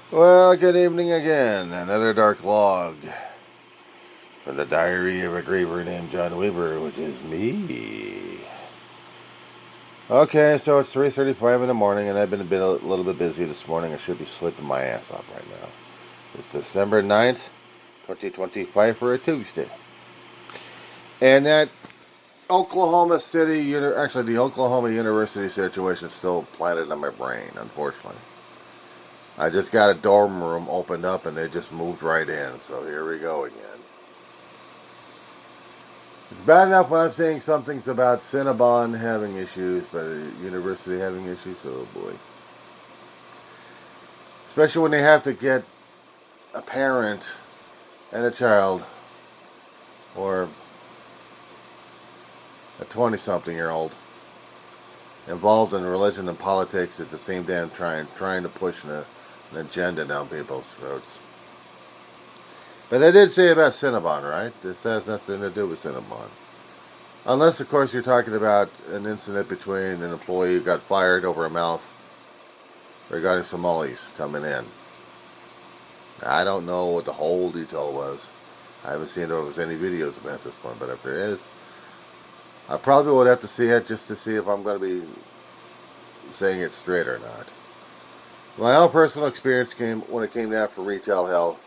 Well, good evening again. Another dark log from the diary of a griever named John Weaver, which is me. Okay, so it's 3:35 in the morning, and I've been a little bit busy this morning. I should be sleeping my ass off right now. It's December 9th, 2025 for a Tuesday. And that Oklahoma City, actually the Oklahoma University situation is still planted in my brain, unfortunately. I just got a dorm room opened up and they just moved right in, so here we go again. It's bad enough when I'm saying something's about Cinnabon having issues, but university having issues, oh boy. Especially when they have to get a parent and a child, or a 20-something-year-old, involved in religion and politics at the same damn time, trying to push an agenda down people's throats. But I did say about Cinnabon, right? This has nothing to do with Cinnabon. Unless, of course, you're talking about an incident between an employee who got fired over a mouth regarding Somalis coming in. I don't know what the whole detail was. I haven't seen if there was any videos about this one, but if there is, I probably would have to see it just to see if I'm going to be saying it straight or not. My own personal experience came when it came down for retail hell.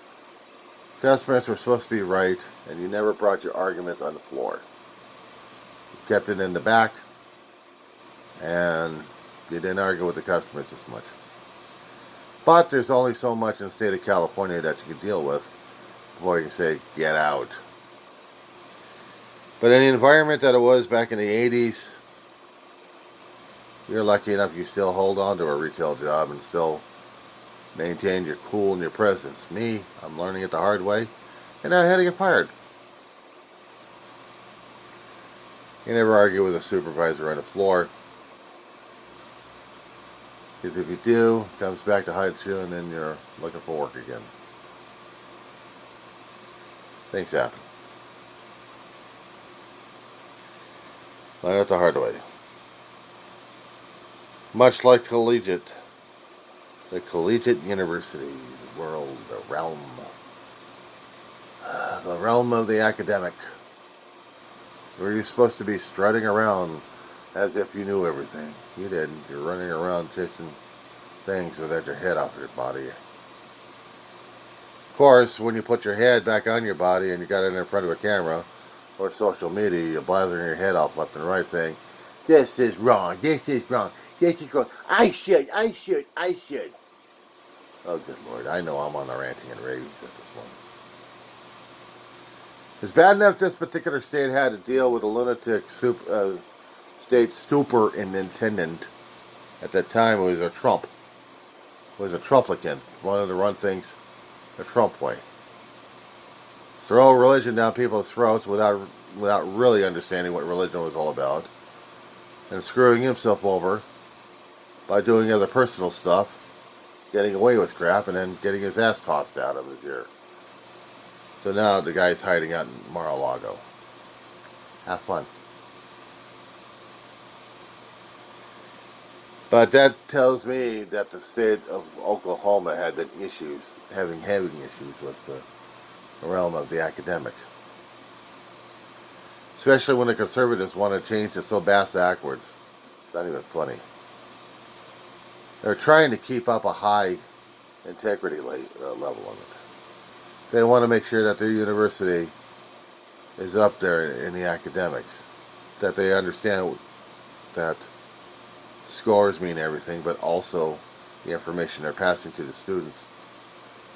Customers were supposed to be right, and you never brought your arguments on the floor. You kept it in the back, and you didn't argue with the customers as much. But there's only so much in the state of California that you can deal with before you can say, get out. But in the environment that it was back in the 80s, you're lucky enough you still hold on to a retail job and still maintain your cool and your presence. Me, I'm learning it the hard way, and I had to get fired. You never argue with a supervisor on the floor, because if you do, it comes back to hide you, and then you're looking for work again. Things happen. Learn it the hard way. Much like the collegiate university, the world, the realm of the academic, where you're supposed to be strutting around as if you knew everything. You didn't. You're running around chasing things without your head off your body. Of course, when you put your head back on your body and you got it in front of a camera or social media, you're blathering your head off left and right saying, this is wrong, this is wrong, this is wrong, I should. Oh, good Lord, I know I'm on the ranting and ravings at this point. It's bad enough this particular state had to deal with a lunatic state superintendent. At that time, it was a Trump. It was a Trumplican. Wanted to run things the Trump way. Throw religion down people's throats without really understanding what religion was all about. And screwing himself over by doing other personal stuff, getting away with crap, and then getting his ass tossed out of his ear. So now the guy's hiding out in Mar-a-Lago. Have fun. But that tells me that the state of Oklahoma had been having issues with the realm of the academic. Especially when the conservatives want to change it so bass backwards. It's not even funny. They're trying to keep up a high integrity level on it. They want to make sure that their university is up there in the academics. That they understand that scores mean everything, but also the information they're passing to the students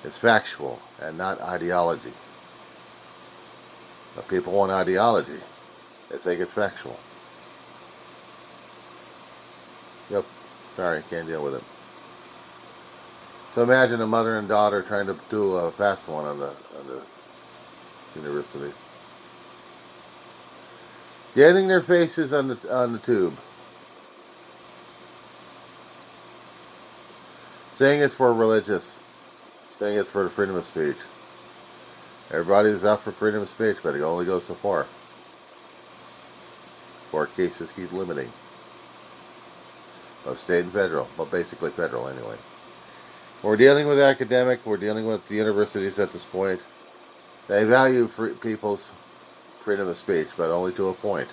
is factual and not ideology. But people want ideology. They think it's factual. Yep. Sorry, can't deal with it. So imagine a mother and daughter trying to do a fast one on the university. Getting their faces on the tube. Saying it's for religious. Saying it's for the freedom of speech. Everybody's out for freedom of speech, but it only goes so far. Court cases keep limiting. Both state and federal, but basically federal anyway. We're dealing with academic, we're dealing with the universities at this point. They value people's freedom of speech, but only to a point.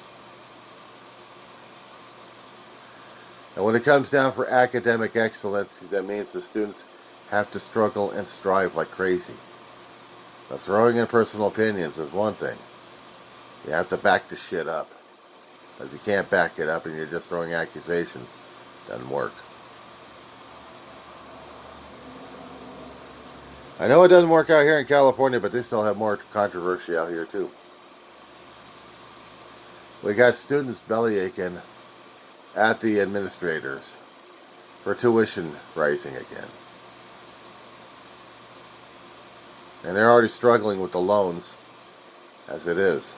And when it comes down for academic excellence, that means the students have to struggle and strive like crazy. But throwing in personal opinions is one thing. You have to back the shit up. But if you can't back it up and you're just throwing accusations, it doesn't work. I know it doesn't work out here in California, but they still have more controversy out here too. We got students bellyaching at the administrators for tuition rising again. And they're already struggling with the loans as it is.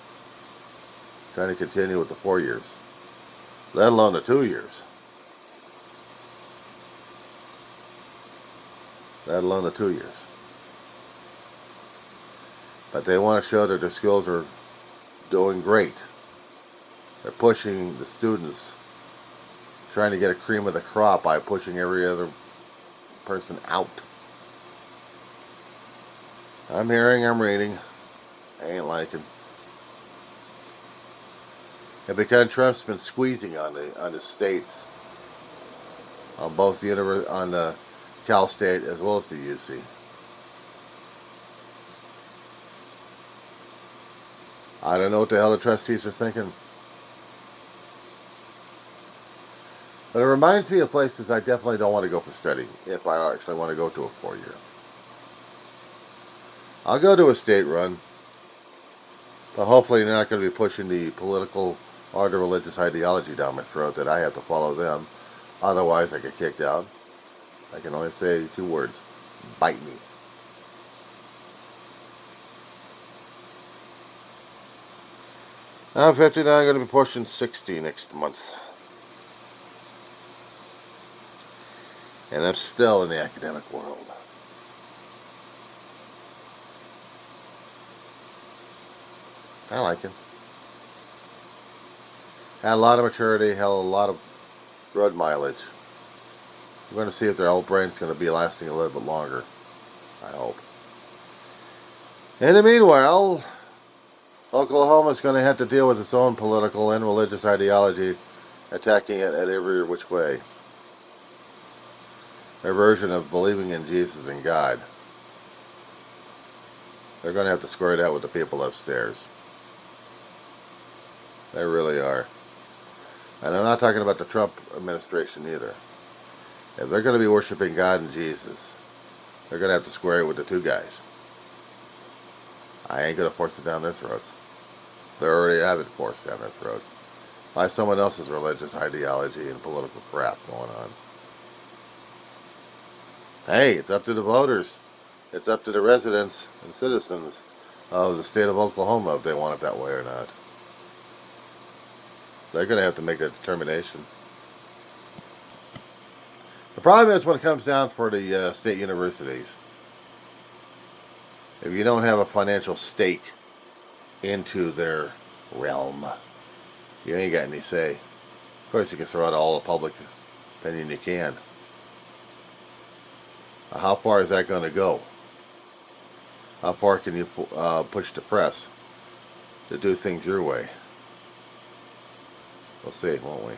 Trying to continue with the 4 years, let alone the 2 years. Let alone the 2 years. But they want to show that their schools are doing great. They're pushing the students, trying to get a cream of the crop by pushing every other person out. I'm hearing, I'm reading. I ain't liking. And because Trump's been squeezing on the states, on both on the Cal State as well as the UC. I don't know what the hell the trustees are thinking. But it reminds me of places I definitely don't want to go for study if I actually want to go to a 4-year. I'll go to a state run, but hopefully they're not going to be pushing the political or the religious ideology down my throat that I have to follow them. Otherwise I get kicked out. I can only say 2 words. Bite me. I'm 59, I'm going to be pushing 60 next month. And I'm still in the academic world. I like it. Had a lot of maturity, had a lot of road mileage. We're going to see if their old brain's going to be lasting a little bit longer. I hope. In the meanwhile, Oklahoma's going to have to deal with its own political and religious ideology, attacking it at every which way. Their version of believing in Jesus and God. They're going to have to square it out with the people upstairs. They really are. And I'm not talking about the Trump administration either. If they're going to be worshiping God and Jesus, they're going to have to square it with the 2 guys. I ain't going to force it down their throats. They already have it forced down their throats by someone else's religious ideology and political crap going on. Hey, it's up to the voters. It's up to the residents and citizens of the state of Oklahoma if they want it that way or not. They're going to have to make that determination. The problem is when it comes down for the state universities, if you don't have a financial stake into their realm, you ain't got any say. Of course, you can throw out all the public opinion you can. How far is that going to go? How far can you push the press to do things your way? We'll see, won't we?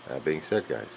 That being said, guys,